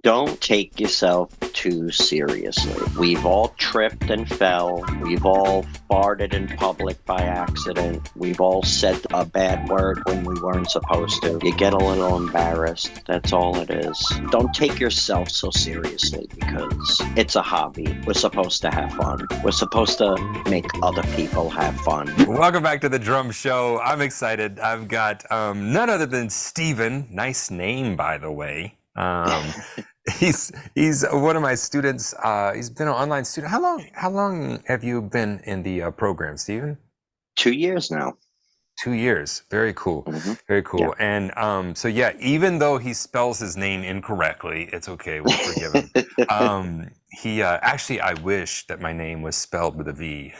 Don't take yourself too seriously. We've all tripped and fell. We've all farted in public by accident. We've all said a bad word when we weren't supposed to. You get a little embarrassed. That's all it is. Don't take yourself so seriously because it's a hobby. We're supposed to have fun. We're supposed to make other people have fun. Welcome back to the Drum Show. I'm excited. I've got none other than Steven. Nice name, by the way. He's one of my students. He's been an online student. How long have you been in the program, Steven? 2 years now. 2 years. Very cool. Mm-hmm. Very cool. Yeah. And so yeah, even though he spells his name incorrectly, it's okay. We'll forgive him. He actually, I wish that my name was spelled with a V.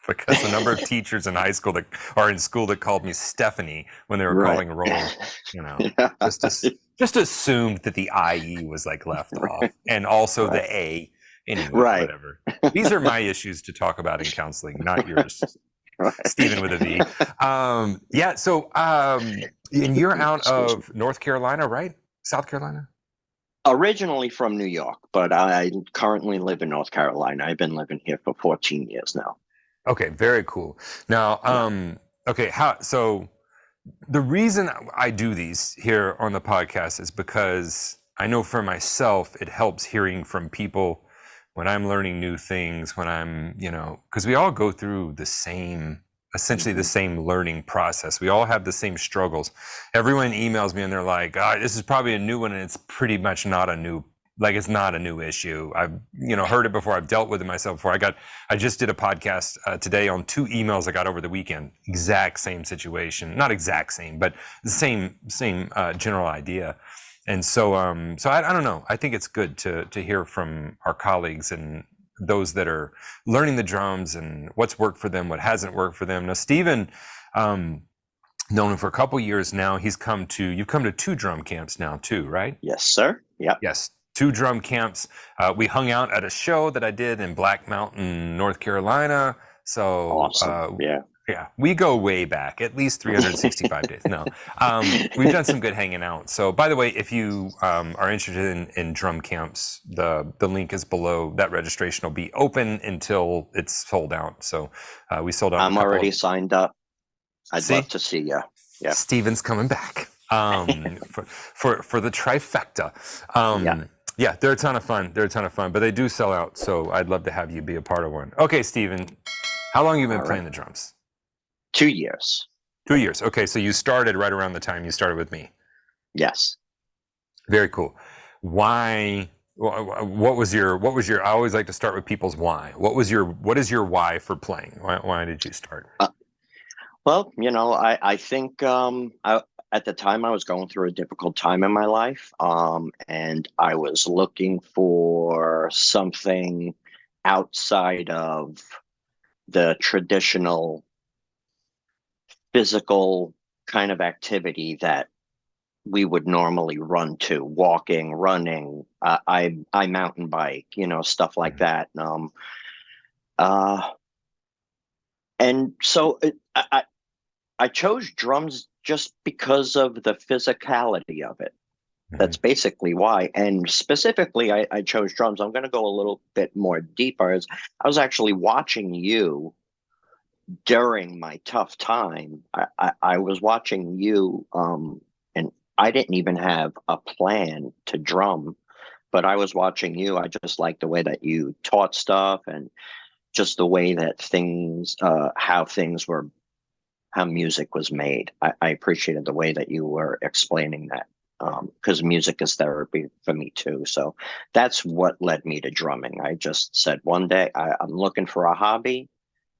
Because the number of teachers in high school in school that called me Stephanie when they were calling roll, Yeah. just assumed that the IE was like left off, and also the A. Anyway, whatever. These are my issues to talk about in counseling, not yours, Steven with a V. Yeah. So, and you're out of North Carolina, right? South Carolina. Originally from New York, but I currently live in North Carolina. I've been living here for 14 years now. Okay, very cool. Now, okay, so the reason I do these here on the podcast is because I know for myself, it helps hearing from people when I'm learning new things, when I'm, because we all go through essentially the same learning process. We all have the same struggles. Everyone emails me and they're like, this is probably a new one, and it's pretty much not a new it's not a new issue. I've, heard it before. I've dealt with it myself before. I just did a podcast today on 2 emails I got over the weekend. Exact same situation. Not exact same, but the same general idea. And so I don't know. I think it's good to hear from our colleagues and those that are learning the drums and what's worked for them, what hasn't worked for them. Now, Steven, known him for a couple years now. You've come to 2 drum camps now too, right? Yes, sir. Yep. Yes. 2 drum camps. We hung out at a show that I did in Black Mountain, North Carolina. So awesome. Yeah, we go way back, at least 365 days. No, we've done some good hanging out. So, by the way, if you are interested in drum camps, the link is below. That registration will be open until it's sold out. So we sold out. I'm already signed up. I'd love to see you. Yeah, Steven's coming back for the trifecta. Yeah, they're a ton of fun. But they do sell out. So I'd love to have you be a part of one. Okay, Steven, how long have you been playing the drums? 2 years. 2 years. Okay, so you started right around the time you started with me. Yes. Very cool. Why? What was your? I always like to start with people's why. What is your why for playing? Why did you start? Well, I think at the time I was going through a difficult time in my life, and I was looking for something outside of the traditional physical kind of activity that we would normally run to, walking, running. I mountain bike, stuff like that. And so I chose drums just because of the physicality of it. That's basically why. And specifically, I chose drums. I'm going to go a little bit more deeper. I was actually watching you during my tough time. I was watching you, and I didn't even have a plan to drum, but I was watching you. I just liked the way that you taught stuff and just the way that how music was made. I appreciated the way that you were explaining that, because music is therapy for me too. So that's what led me to drumming. I just said one day I'm looking for a hobby.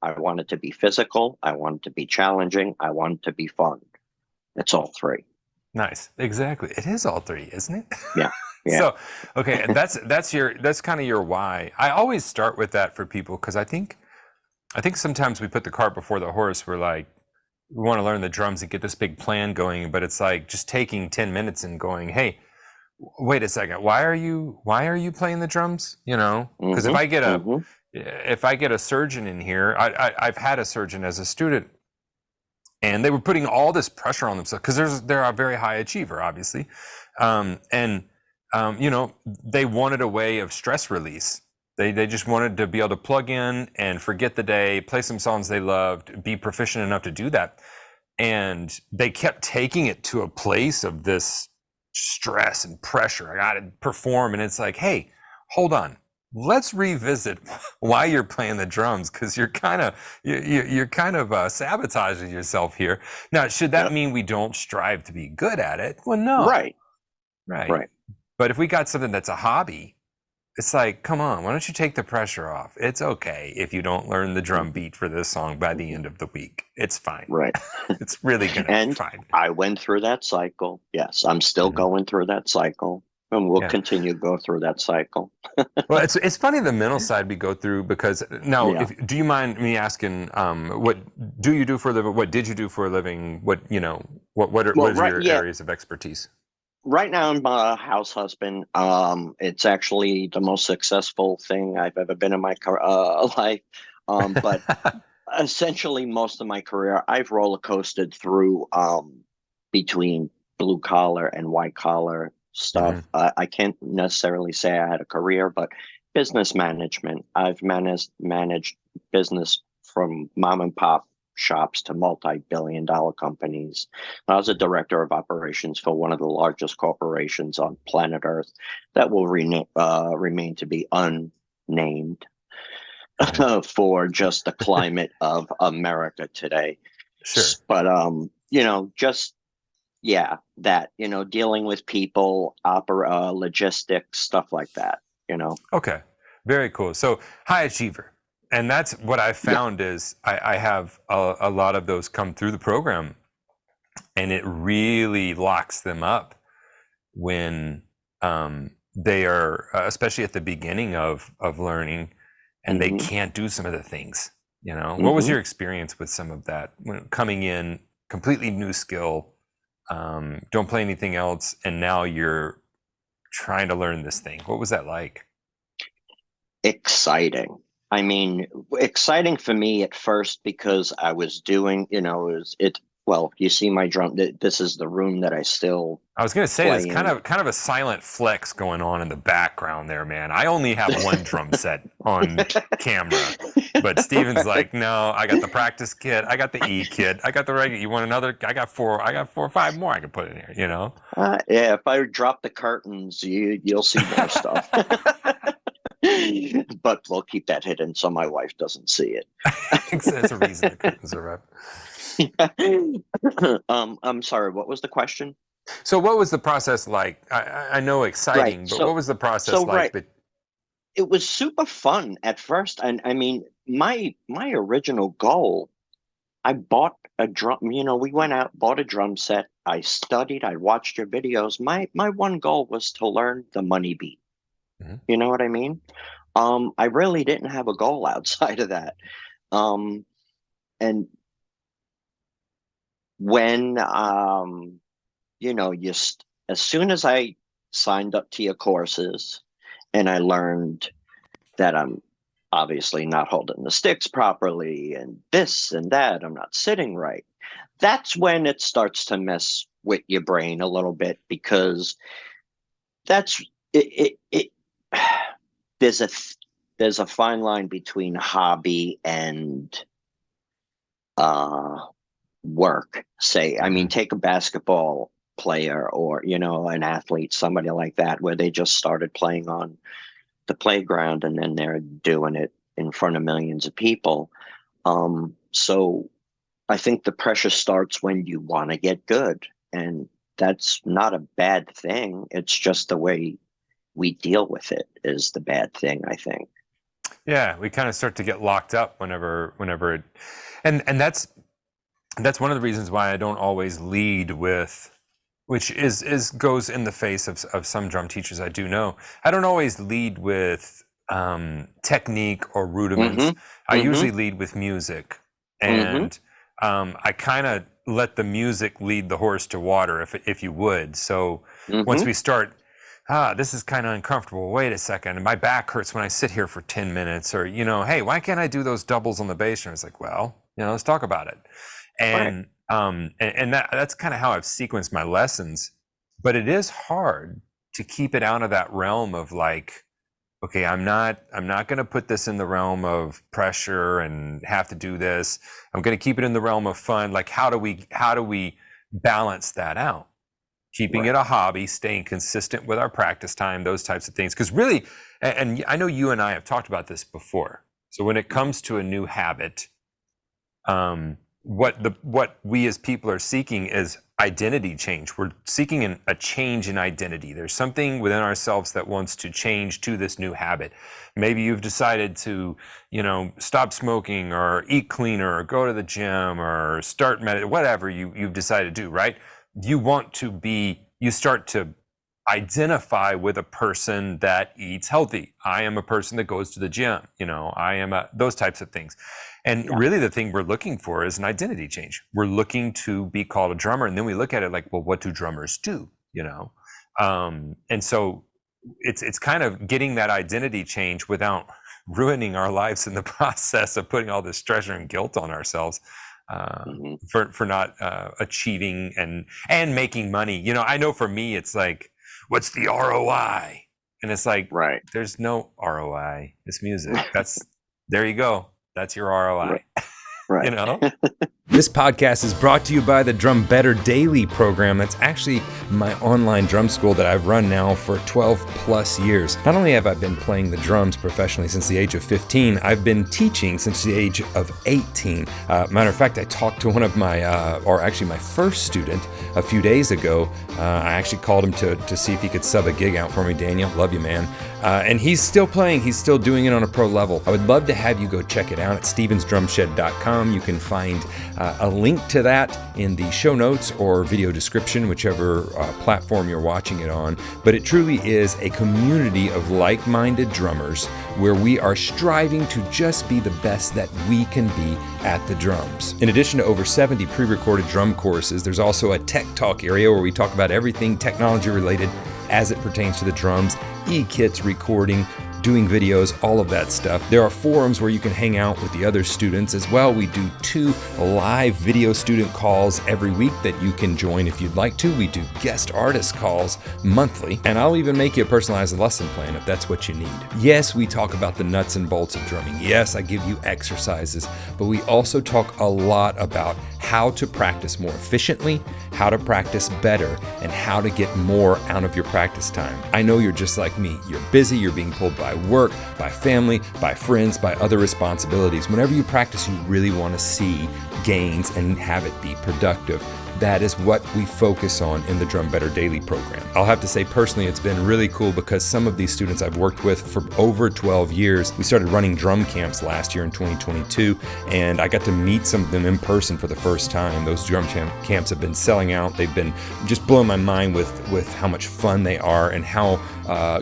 I want it to be physical. I want it to be challenging. I want it to be fun. It's all 3. Nice. Exactly. It is all 3, isn't it? Yeah. So, okay, and that's kind of your why. I always start with that for people because I think sometimes we put the cart before the horse. We're like, we want to learn the drums and get this big plan going, but it's like just taking 10 minutes and going, hey, wait a second, why are you playing the drums? Because if I get a surgeon in here, I've had a surgeon as a student, and they were putting all this pressure on themselves because they're a very high achiever, obviously, and you know, they wanted a way of stress release. They just wanted to be able to plug in and forget the day, play some songs they loved, be proficient enough to do that. And they kept taking it to a place of this stress and pressure. I got to perform. And it's like, hey, hold on. Let's revisit why you're playing the drums, because you're kind of sabotaging yourself here. Now, should that mean we don't strive to be good at it? Well, no. Right. But if we got something that's a hobby, it's like, come on, why don't you take the pressure off? It's okay if you don't learn the drum beat for this song by the end of the week. It's fine. Right. It's really gonna be fine. I went through that cycle. Yes, I'm still going through that cycle, and we'll continue to go through that cycle. Well, it's funny the mental side we go through, because now, do you mind me asking, what do you do for a living? What did you do for a living? What what are your areas of expertise? Right now, I'm a house husband. It's actually the most successful thing I've ever been in my life. But essentially, most of my career, I've roller coasted through between blue collar and white collar stuff. I can't necessarily say I had a career, but business management. I've managed business from mom and pop shops to multi-billion-dollar companies. I was a director of operations for one of the largest corporations on planet Earth that will remain to be unnamed for just the climate of America today. Sure. But dealing with people, logistics, stuff like that. Okay, very cool. So high achiever. And that's what I found is I have a lot of those come through the program, and it really locks them up when they are, especially at the beginning of learning, and they can't do some of the things. What was your experience with some of that when coming in, completely new skill, don't play anything else, and now you're trying to learn this thing? What was that like? Exciting. I mean, exciting for me at first because I was doing, well, you see my drum. This is the room that I still. I was going to say, there's kind of a silent flex going on in the background there, man. I only have one drum set on camera, but Steven's like, no, I got the practice kit, I got the E kit, I got the regular. You want another? I got four or five more I can put in here. Yeah, if I drop the curtains, you'll see more stuff. But we'll keep that hidden so my wife doesn't see it. There's a reason the curtains are up. I'm sorry, what was the question? So what was the process like? I know exciting, but what was the process like? It was super fun at first. And I mean, my original goal, I bought a drum, we went out, bought a drum set. I studied, I watched your videos. My one goal was to learn the money beat. You know what I mean? I really didn't have a goal outside of that. And when, as soon as I signed up to your courses and I learned that I'm obviously not holding the sticks properly and this and that, I'm not sitting right. That's when it starts to mess with your brain a little bit, because that's it. There's a fine line between hobby and work. I mean, take a basketball player or an athlete, somebody like that, where they just started playing on the playground and then they're doing it in front of millions of people. So I think the pressure starts when you want to get good, and that's not a bad thing. It's just the way we deal with it is the bad thing, I think. Yeah, we kind of start to get locked up whenever it, and that's one of the reasons why I don't always lead with, which goes in the face of some drum teachers I do know. I don't always lead with technique or rudiments. I usually lead with music, and I kind of let the music lead the horse to water, if you would. So once we start, this is kind of uncomfortable. Wait a second. And my back hurts when I sit here for 10 minutes, or, hey, why can't I do those doubles on the bass drum? It's like, well, let's talk about it. And, and that's kind of how I've sequenced my lessons, but it is hard to keep it out of that realm of like, okay, I'm not going to put this in the realm of pressure and have to do this. I'm going to keep it in the realm of fun. Like, how do we balance that out? Keeping it a hobby, staying consistent with our practice time, those types of things. Because really, and I know you and I have talked about this before. So when it comes to a new habit, what we as people are seeking is identity change. We're seeking a change in identity. There's something within ourselves that wants to change to this new habit. Maybe you've decided to, stop smoking or eat cleaner or go to the gym or start meditating, whatever you've decided to do, right? You start to identify with a person that eats healthy. I am a person that goes to the gym, those types of things. And really the thing we're looking for is an identity change. We're looking to be called a drummer. And then we look at it like, well, what do drummers do? And so it's kind of getting that identity change without ruining our lives in the process of putting all this stress and guilt on ourselves. For not achieving and making money. I know for me, it's like, what's the ROI? And it's like, there's no ROI. It's music. There you go. That's your ROI. Right. This podcast is brought to you by the Drum Better Daily program. That's actually my online drum school that I've run now for 12 plus years. Not only have I been playing the drums professionally since the age of 15, I've been teaching since the age of 18. Matter of fact, I talked to one of my first student a few days ago. I actually called him to see if he could sub a gig out for me. Daniel, love you, man. And he's still playing. He's still doing it on a pro level. I would love to have you go check it out at stevensdrumshed.com. You can find a link to that in the show notes or video description, whichever platform you're watching it on. But it truly is a community of like-minded drummers where we are striving to just be the best that we can be at the drums. In addition to over 70 pre-recorded drum courses, there's also a tech talk area where we talk about everything technology related as it pertains to the drums, e-kits, recording, doing videos, all of that stuff. There are forums where you can hang out with the other students as well. We do 2 live video student calls every week that you can join if you'd like to. We do guest artist calls monthly, and I'll even make you a personalized lesson plan if that's what you need. Yes, we talk about the nuts and bolts of drumming. Yes, I give you exercises, but we also talk a lot about how to practice more efficiently, how to practice better, and how to get more out of your practice time. I know you're just like me. You're busy, you're being pulled by work, by family, by friends, by other responsibilities. Whenever you practice, you really want to see gains and have it be productive. That is what we focus on in the Drum Better Daily program. I'll have to say personally, it's been really cool because some of these students I've worked with for over 12 years, we started running drum camps last year in 2022, and I got to meet some of them in person for the first time. Those drum camps have been selling out. They've been just blowing my mind with how much fun they are and how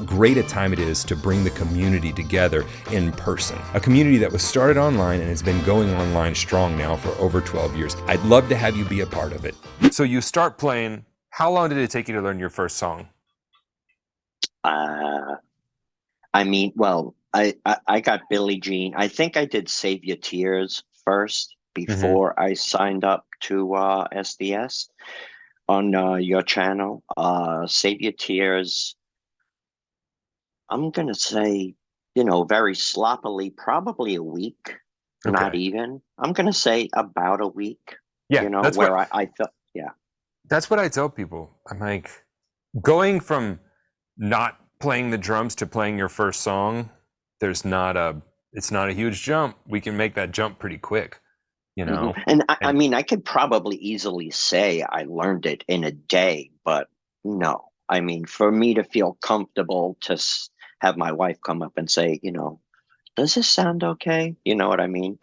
great a time it is to bring the community together in person. A community that was started online and has been going online strong now for over 12 years. I'd love to have you be a part of it. So you start playing. How long did it take you to learn your first song? I got Billie Jean. I think I did Save Your Tears first before I signed up to SDS on your channel. Save Your Tears, I'm going to say, very sloppily, probably a week, not even. I'm going to say about a week. Yeah, that's where I felt, That's what I tell people. I'm like, going from not playing the drums to playing your first song, it's not a huge jump. We can make that jump pretty quick, And I could probably easily say I learned it in a day, but no. For me to feel comfortable to have my wife come up and say, does this sound okay? You know what I mean?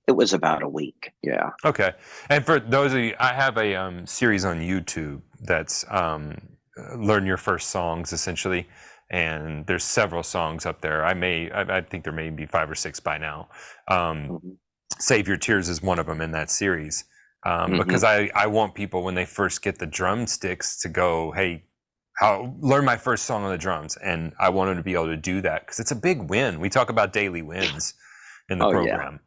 It was about a week. Yeah. Okay. And for those of you, I have a series on YouTube that's Learn Your First Songs, essentially. And there's several songs up there. I think there may be 5 or 6 by now. Save Your Tears is one of them in that series. Because I want people, when they first get the drumsticks, to go, hey, learn my first song on the drums. And I want them to be able to do that because it's a big win. We talk about daily wins in the program.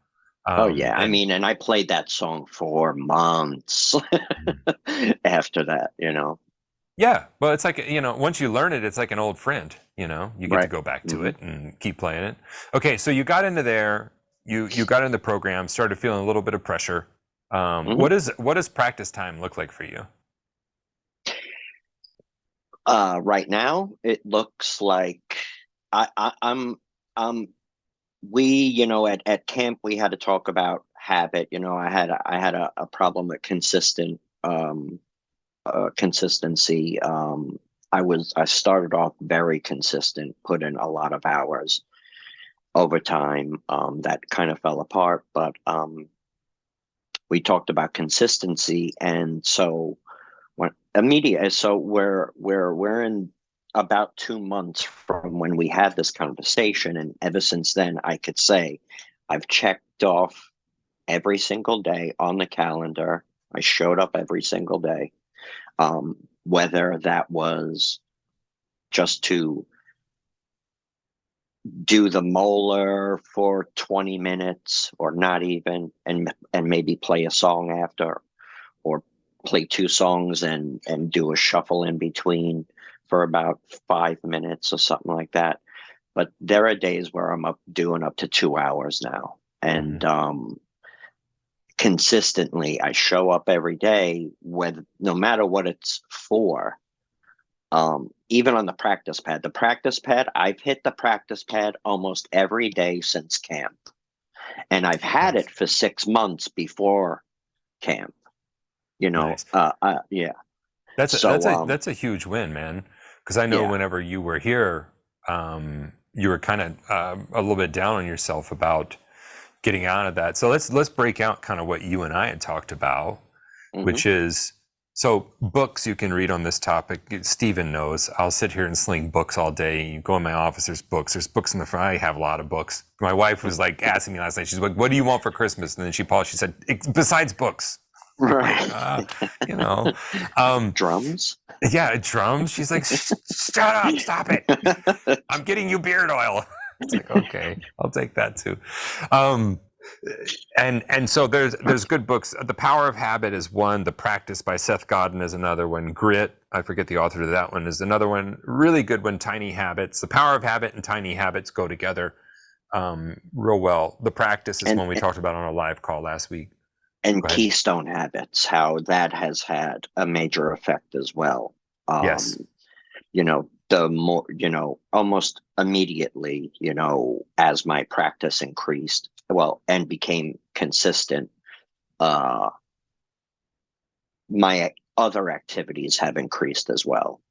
Yeah. And I played that song for months after that, Yeah, well, it's like, once you learn it, it's like an old friend, you get to Right. go back to Mhm. it and keep playing it. Okay, so you got into there, you got in the program, started feeling a little bit of pressure. Mhm. What does practice time look like for you? Right now, it looks like I'm we, at camp we had to talk about habit. I had a problem with consistency. I started off very consistent, put in a lot of hours over time. That kind of fell apart, but we talked about consistency, and so we're in about 2 months from when we had this conversation, and ever since then, I could say I've checked off every single day on the calendar. I showed up every single day, whether that was just to do the molar for 20 minutes or not even, and maybe play a song after, or play two songs and do a shuffle in between for about 5 minutes or something like that. But there are days where I'm doing up to 2 hours now, Mhm. and consistently I show up every day with no matter what it's for. Even on the practice pad, I've hit the practice pad almost every day since camp, and I've had Nice. it for 6 months before camp. Nice. Yeah. That's So a huge win, man. Because I know yeah. whenever you were here, you were kind of a little bit down on yourself about getting out of that. So let's break out kind of what you and I had talked about, Hmm. which is, so books you can read on this topic. Stephen knows I'll sit here and sling books all day. You go in my office, there's books. There's books in the front. I have a lot of books. My wife was like asking me last night. She's like, "What do you want for Christmas?" And then she paused. She said, "Besides books." I'm like, Right. you know, um, Drums. yeah, drums. She's like, "Shut up, stop it. I'm getting you beard oil." It's like, okay, I'll take that too. Um, and so there's good books. The Power of Habit is one. The Practice by Seth Godin is another one. Grit, I forget the author of that one, is another one. Really good one. Tiny Habits. The Power of Habit and Tiny Habits go together real well. The Practice is and one we talked about on a live call last week. and Go ahead. Keystone Habits, how that has had a major effect as well. Yes. The more, almost immediately, as my practice increased, well, and became consistent, uh, my other activities have increased as well,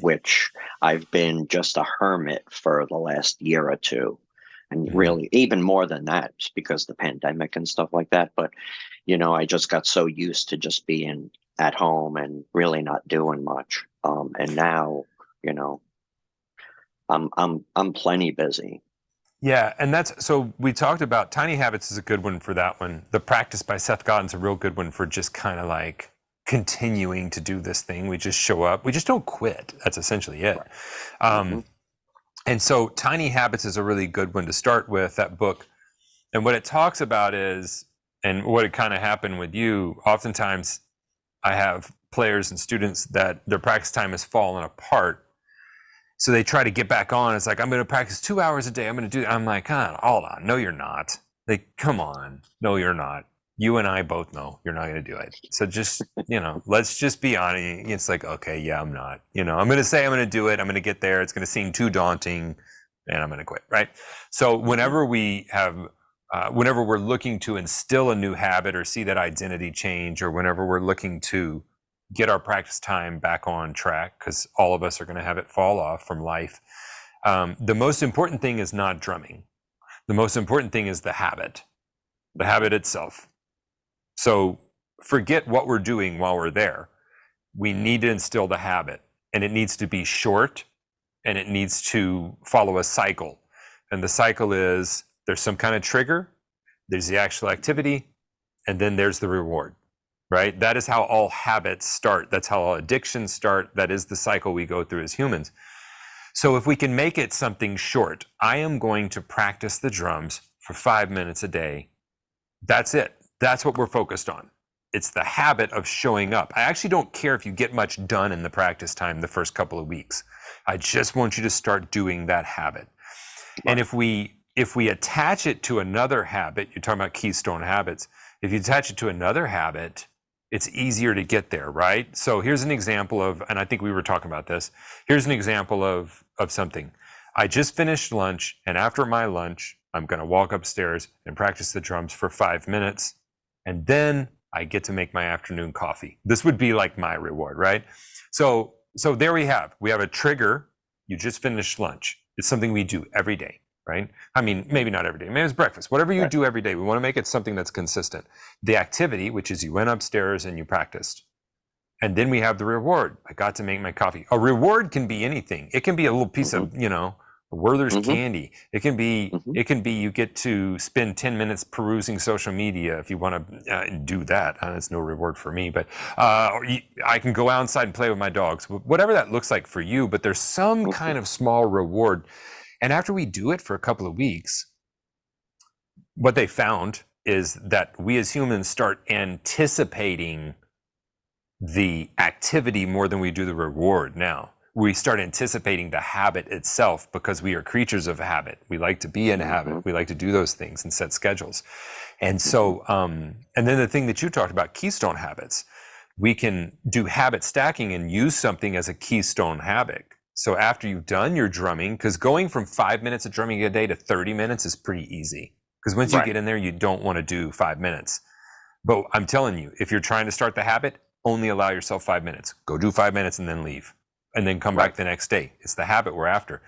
which I've been just a hermit for the last year or two. And Mhm. really, even more than that, just because of the pandemic and stuff like that. But, I just got so used to just being at home and really not doing much. And now, you know, I'm plenty busy. Yeah, and that's, so we talked about Tiny Habits is a good one for that one. The Practice by Seth Godin's a real good one for just kind of like continuing to do this thing. We just show up. We just don't quit. That's essentially it. Right. Um, and so Tiny Habits is a really good one to start with, that book. And what it talks about is, and what it kind of happened with you, oftentimes I have players and students that their practice time has fallen apart. So they try to get back on. It's like, I'm going to practice 2 hours a day. I'm going to do that. I'm like, hold on. No, you're not. Like, come on. No, you're not. You and I both know you're not going to do it. So just, let's just be honest. It's like, okay, yeah, I'm not. I'm going to say I'm going to do it. I'm going to get there. It's going to seem too daunting and I'm going to quit. Right. So whenever whenever we're looking to instill a new habit or see that identity change, or whenever we're looking to get our practice time back on track, because all of us are going to have it fall off from life. The most important thing is not drumming. The most important thing is the habit itself. So forget what we're doing while we're there. We need to instill the habit, and it needs to be short, and it needs to follow a cycle. And the cycle is, there's some kind of trigger, there's the actual activity, and then there's the reward. Right? That is how all habits start. That's how all addictions start. That is the cycle we go through as humans. So if we can make it something short, I am going to practice the drums for 5 minutes a day. That's it. That's what we're focused on. It's the habit of showing up. I actually don't care if you get much done in the practice time the first couple of weeks. I just want you to start doing that habit. Right. And if we attach it to another habit, you're talking about keystone habits. If you attach it to another habit, it's easier to get there, right? So here's an example of, and I think we were talking about this. Here's an example of something. I just finished lunch, and after my lunch, I'm going to walk upstairs and practice the drums for 5 minutes, and then I get to make my afternoon coffee. This would be like my reward, right? So there we have a trigger. You just finished lunch. It's something we do every day, right? I mean, maybe not every day. Maybe it's breakfast. Whatever you do every day, we want to make it something that's consistent. The activity, which is you went upstairs and you practiced. And then we have the reward. I got to make my coffee. A reward can be anything. It can be a little piece of, Werther's candy. It can be you get to spend 10 minutes perusing social media if you want to do that. It's no reward for me, but I can go outside and play with my dogs. Whatever that looks like for you, but there's some kind of small reward. And after we do it for a couple of weeks, what they found is that we as humans start anticipating the activity more than we do the reward now. We start anticipating the habit itself because we are creatures of habit. We like to be in a habit. We like to do those things and set schedules. And so, and then the thing that you talked about, keystone habits, we can do habit stacking and use something as a keystone habit. So after you've done your drumming, because going from 5 minutes of drumming a day to 30 minutes is pretty easy. Because once you get in there, you don't want to do 5 minutes. But I'm telling you, if you're trying to start the habit, only allow yourself 5 minutes. Go do 5 minutes and then leave. And then come back the next day. It's the habit we're after.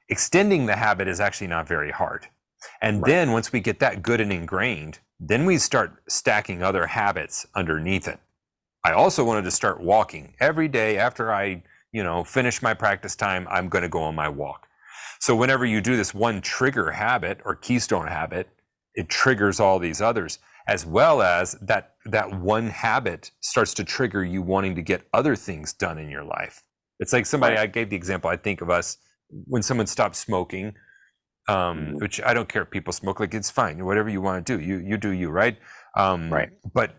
Extending the habit is actually not very hard. And then once we get that good and ingrained, then we start stacking other habits underneath it. I also wanted to start walking. Every day after I, finish my practice time, I'm going to go on my walk. So whenever you do this one trigger habit or keystone habit, it triggers all these others, as well as that one habit starts to trigger you wanting to get other things done in your life. It's like somebody, I gave the example, I think of us, when someone stops smoking, which I don't care if people smoke, like it's fine, whatever you want to do, you do you, right? But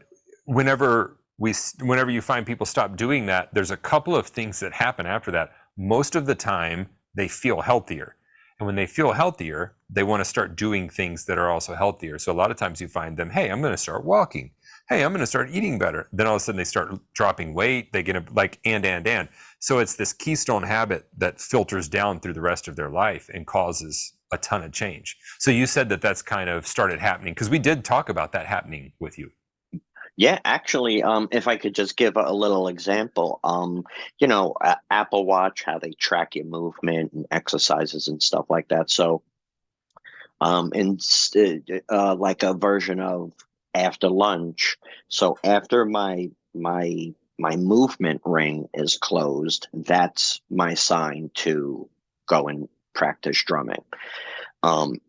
whenever you find people stop doing that, there's a couple of things that happen after that. Most of the time, they feel healthier. And when they feel healthier, they want to start doing things that are also healthier. So a lot of times you find them, hey, I'm going to start walking. Hey, I'm going to start eating better. Then all of a sudden they start dropping weight. They get and. So it's this keystone habit that filters down through the rest of their life and causes a ton of change. So you said that that's kind of started happening because we did talk about that happening with you. Yeah, actually, if I could just give a little example, Apple Watch, how they track your movement and exercises and stuff like that. So, like a version of after lunch. So after my movement ring is closed, that's my sign to go and practice drumming. And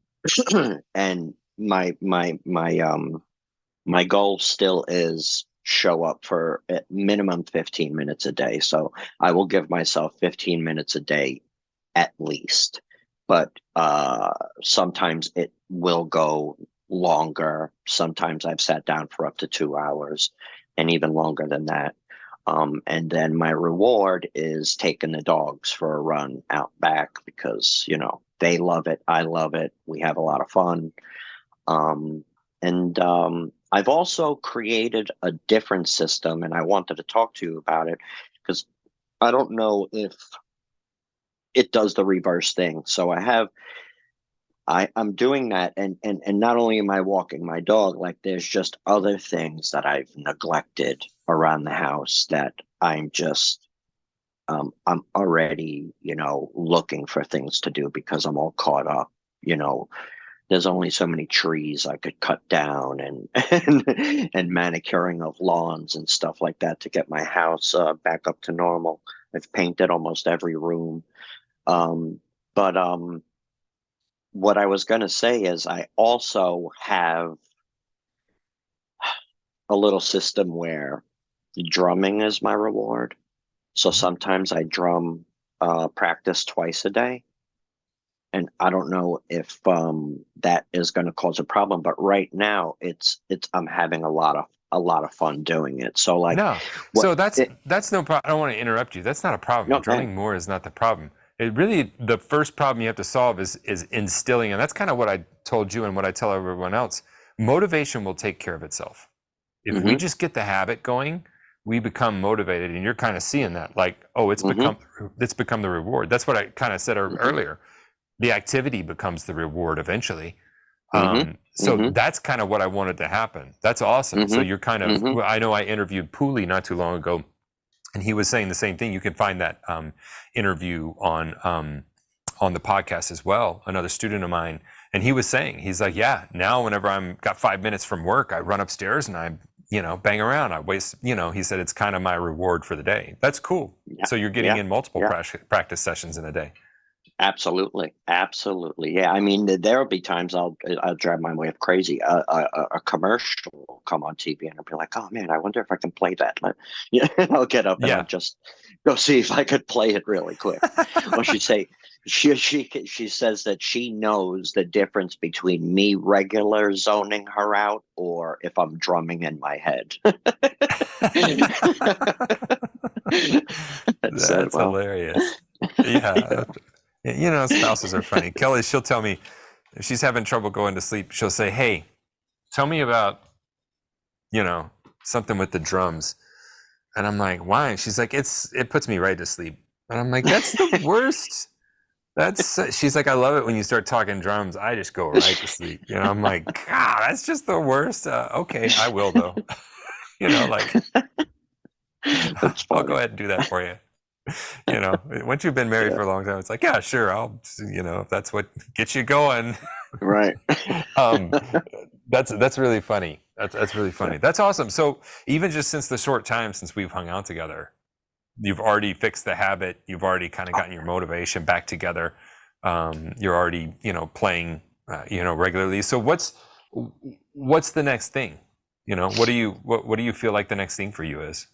my goal still is show up for at minimum 15 minutes a day. So I will give myself 15 minutes a day at least. But sometimes it will go longer. Sometimes I've sat down for up to 2 hours and even longer than that. And then my reward is taking the dogs for a run out back because, they love it. I love it. We have a lot of fun. I've also created a different system, and I wanted to talk to you about it because I don't know if it does the reverse thing. So I'm doing that, and not only am I walking my dog, like there's just other things that I've neglected around the house that I'm just I'm already, looking for things to do because I'm all caught up, there's only so many trees I could cut down and manicuring of lawns and stuff like that to get my house back up to normal. I've painted almost every room. But what I was going to say is I also have a little system where drumming is my reward. So sometimes I drum practice twice a day. And I don't know if that is going to cause a problem, but right now it's I'm having a lot of fun doing it. So like, No, what so that's no problem. I don't want to interrupt you. That's not a problem. no, Drumming more is not the problem. It really, the first problem you have to solve is instilling, and that's kind of what I told you and what I tell everyone else. Motivation will take care of itself. If we just get the habit going, we become motivated, and you're kind of seeing that, like, oh, it's become the reward. That's what I kind of said earlier. The activity becomes the reward eventually. So that's kind of what I wanted to happen. That's awesome. So you're kind of, I know I interviewed Pooley not too long ago, and he was saying the same thing. You can find that interview on the podcast as well. Another student of mine, and he was saying, he's like, yeah, now whenever I'm got 5 minutes from work, I run upstairs and I, bang around. I waste, he said it's kind of my reward for the day. That's cool. Yeah. So you're getting in multiple practice sessions in a day. Absolutely. Yeah. I mean, there'll be times I'll drive my wife crazy. A commercial will come on TV and I'll be like, oh man, I wonder if I can play that. I'll get up and I'll just go see if I could play it really quick. Or she'd say, she says that she knows the difference between me regular zoning her out or if I'm drumming in my head. That's hilarious. Yeah. Spouses are funny. Kelly, she'll tell me if she's having trouble going to sleep, she'll say, hey, tell me about, something with the drums. And I'm like, why? She's like, it puts me right to sleep. And I'm like, that's the worst. She's like, I love it when you start talking drums. I just go right to sleep. I'm like, God, that's just the worst. Okay, I will though. I'll go ahead and do that for you. Once you've been married for a long time, it's like, yeah, sure. I'll, if that's what gets you going. Right. That's really funny. That's really funny. That's awesome. So even just since the short time since we've hung out together, you've already fixed the habit. You've already kind of gotten your motivation back together. You're already, playing, regularly. So what's the next thing? What do you feel like the next thing for you is?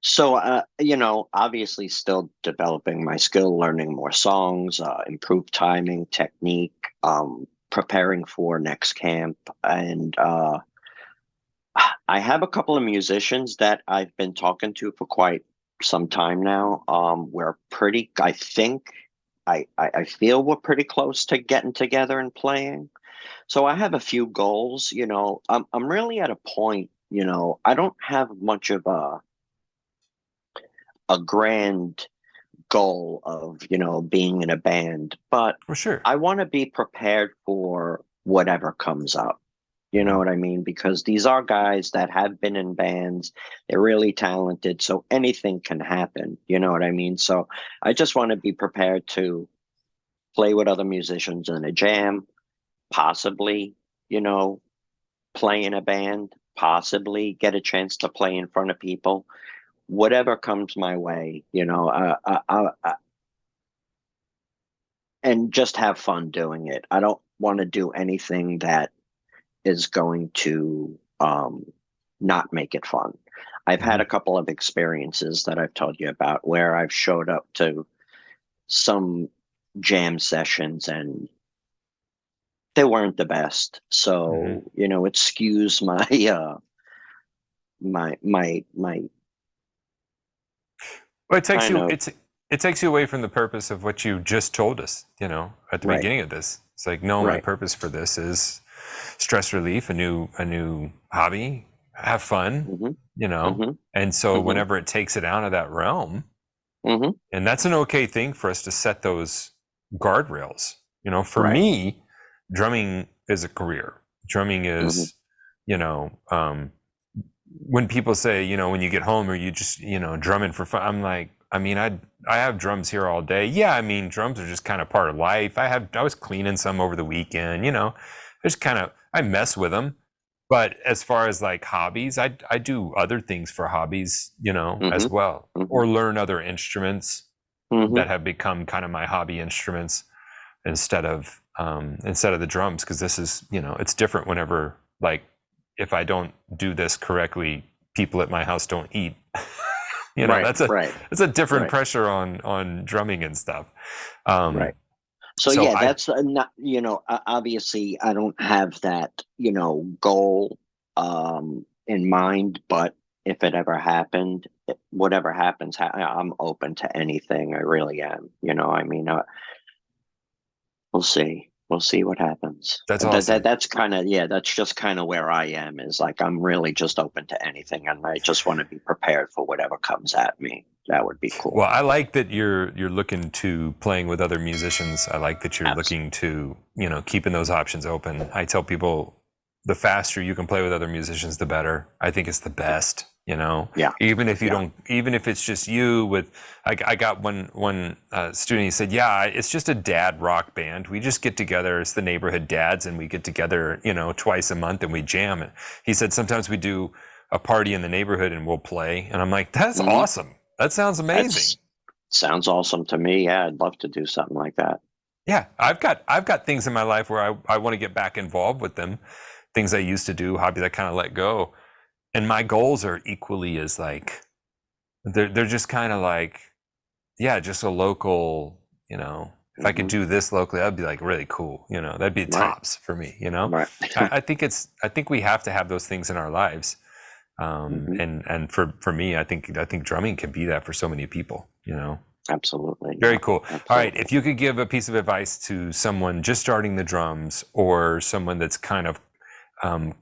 So, obviously still developing my skill, learning more songs, improved timing, technique, preparing for next camp. And I have a couple of musicians that I've been talking to for quite some time now. I feel we're pretty close to getting together and playing. So I have a few goals, I'm really at a point, I don't have much of a grand goal of, being in a band, but for sure, I want to be prepared for whatever comes up. You know what I mean? Because these are guys that have been in bands. They're really talented. So anything can happen. You know what I mean? So I just want to be prepared to play with other musicians in a jam, possibly, play in a band, possibly get a chance to play in front of people. Whatever comes my way, and just have fun doing it. I don't want to do anything that is going to not make it fun. I've had a couple of experiences that I've told you about where I've showed up to some jam sessions and they weren't the best. So, it skews my well, it takes you away from the purpose of what you just told us, at the beginning of this. It's like, no, my purpose for this is stress relief, a new hobby, have fun, and so whenever it takes it out of that realm, and that's an okay thing for us to set those guardrails. For me, drumming is a career. Drumming is, when people say, when you get home or you just, drumming for fun, I'm like, I have drums here all day. Yeah, drums are just kind of part of life. I was cleaning some over the weekend, I mess with them. But as far as like hobbies, I do other things for hobbies, as well, or learn other instruments that have become kind of my hobby instruments instead of the drums. Cause this is, it's different whenever, like, if I don't do this correctly, people at my house don't eat. That's a different pressure on drumming and stuff. So So yeah, I that's not, obviously I don't have that, goal in mind, but if it ever happened, whatever happens, I'm open to anything. I really am. I mean, we'll see. We'll see what happens. that's awesome. That's kind of, yeah, that's just kind of where I am, is like I'm really just open to anything, and I just want to be prepared for whatever comes at me. That would be cool. Well, I like that you're looking to playing with other musicians. I like that you're Abs- looking to, keeping those options open. I tell people the faster you can play with other musicians, the better. I think it's the best, Yeah. even if you Yeah. don't, even if it's just you with, I got one student, he said, yeah, it's just a dad rock band. We just get together as the neighborhood dads, and we get together, twice a month, and we jam it. He said, sometimes we do a party in the neighborhood and we'll play. And I'm like, that's Mhm. awesome. That sounds amazing. That's sounds awesome to me. Yeah, I'd love to do something like that. Yeah, I've got things in my life where I want to get back involved with them, things I used to do, hobbies I kind of let go, and my goals are equally as like they're just kind of like, yeah, just a local, if I could Mhm. do this locally, that'd be like really cool, that'd be Right. tops for me, Right. I think we have to have those things in our lives, Mhm. and for me, I think drumming can be that for so many people, Absolutely. Very Yeah, cool. All right. absolutely. If you could give a piece of advice to someone just starting the drums, or someone that's kind of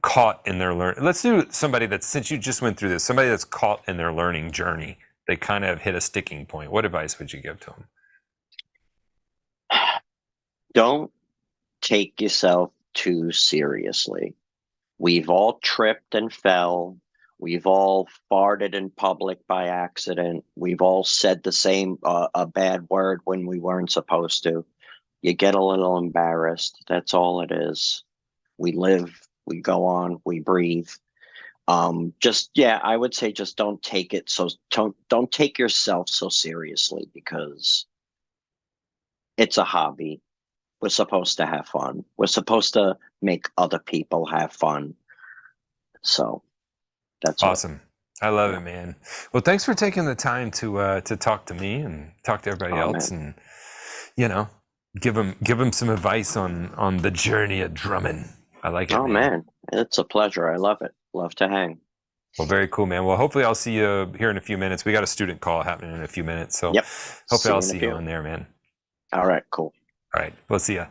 caught in their let's do somebody that's, since you just went through this, somebody that's caught in their learning journey, they kind of hit a sticking point. What advice would you give to them? Don't take yourself too seriously. We've all tripped and fell. We've all farted in public by accident. We've all said the same a bad word when we weren't supposed to. You get a little embarrassed. That's all it is. We live, we go on, we breathe. Just yeah, I would say just don't take it so don't take yourself so seriously, because it's a hobby. We're supposed to have fun. We're supposed to make other people have fun. So that's all. Awesome. I love Yeah. it, man. Well, thanks for taking the time to talk to me and talk to everybody Oh else, man. and you know, give them some advice on the journey of drumming. I like it, Oh man. man. It's a pleasure. I love it. Love to hang. Well, very cool, man. Well, hopefully I'll see you here in a few minutes. We got a student call happening in a few minutes, so Yep. hopefully See I'll you in a see you few. on there, man. All right, cool. All right, we'll see ya.